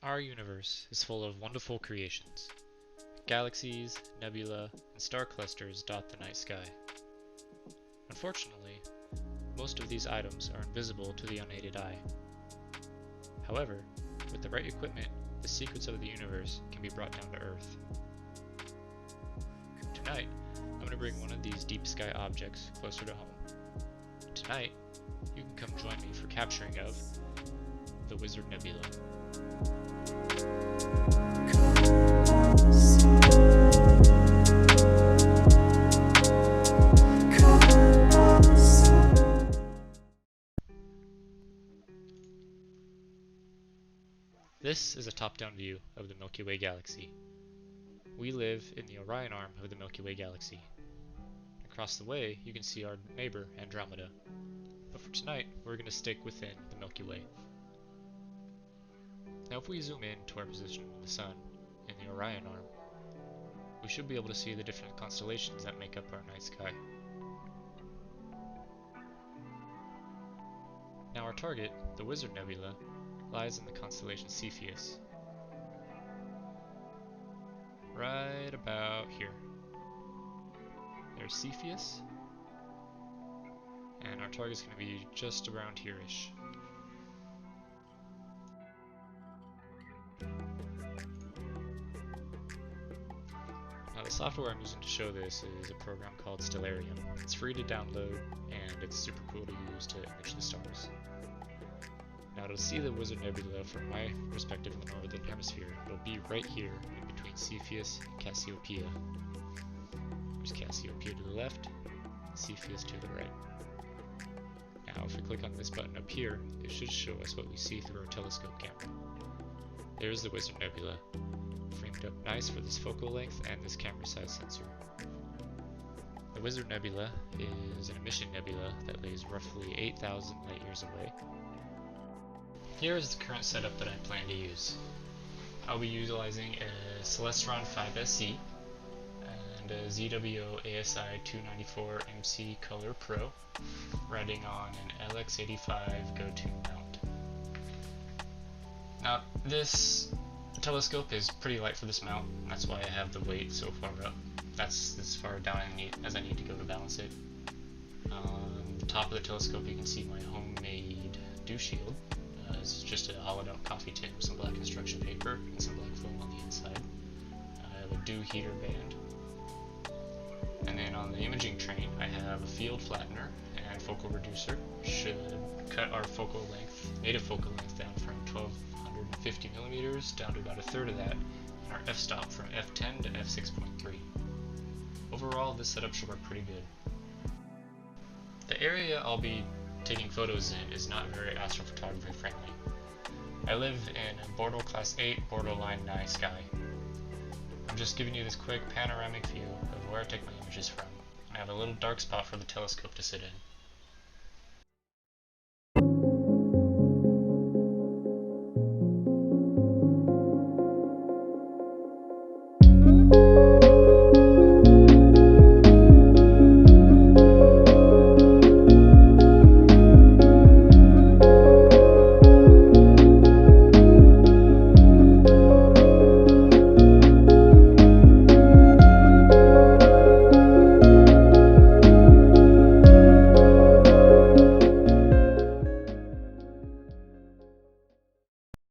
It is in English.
Our universe is full of wonderful creations. Galaxies, nebula, and star clusters dot the night sky. Unfortunately, most of these items are invisible to the unaided eye. However, with the right equipment, the secrets of the universe can be brought down to Earth. Tonight, I'm going to bring one of these deep sky objects closer to home. Tonight, you can come join me for capturing of the Wizard Nebula. This is a top-down view of the Milky Way galaxy. We live in the Orion arm of the Milky Way galaxy. Across the way, you can see our neighbor, Andromeda. But for tonight, we're going to stick within the Milky Way. Now if we zoom in to our position of the Sun in the Orion arm, we should be able to see the different constellations that make up our night sky. Now our target, the Wizard Nebula, lies in the constellation Cepheus. Right about here. There's Cepheus, and our target's going to be just around here-ish. Now the software I'm using to show this is a program called Stellarium. It's free to download, and it's super cool to use to image the stars. Now to see the Wizard Nebula from my perspective in the northern hemisphere, it'll be right here in between Cepheus and Cassiopeia. There's Cassiopeia to the left, Cepheus to the right. Now if we click on this button up here, it should show us what we see through our telescope camera. There's the Wizard Nebula, framed up nice for this focal length and this camera size sensor. The Wizard Nebula is an emission nebula that lays roughly 8,000 light years away. Here is the current setup that I plan to use. I'll be utilizing a Celestron 5SE and a ZWO ASI 294 MC Color Pro, riding on an LX85 go-to mount. Now this telescope is pretty light for this mount, and that's why I have the weight so far up. That's as far down as I need to go to balance it. On the top of the telescope you can see my homemade dew shield. It's just a hollowed out coffee tin with some black construction paper and some black foam on the inside. I have a dew heater band. And then on the imaging train I have a field flattener and focal reducer. Should cut our focal length, native focal length, down from 1250 millimeters down to about a third of that, and our f-stop from f10 to f6.3. Overall, this setup should work pretty good. The area I'll be taking photos in is not very astrophotography friendly. I live in a Bordeaux Class 8 borderline night sky. I'm just giving you this quick panoramic view of where I take my images from. I have a little dark spot for the telescope to sit in.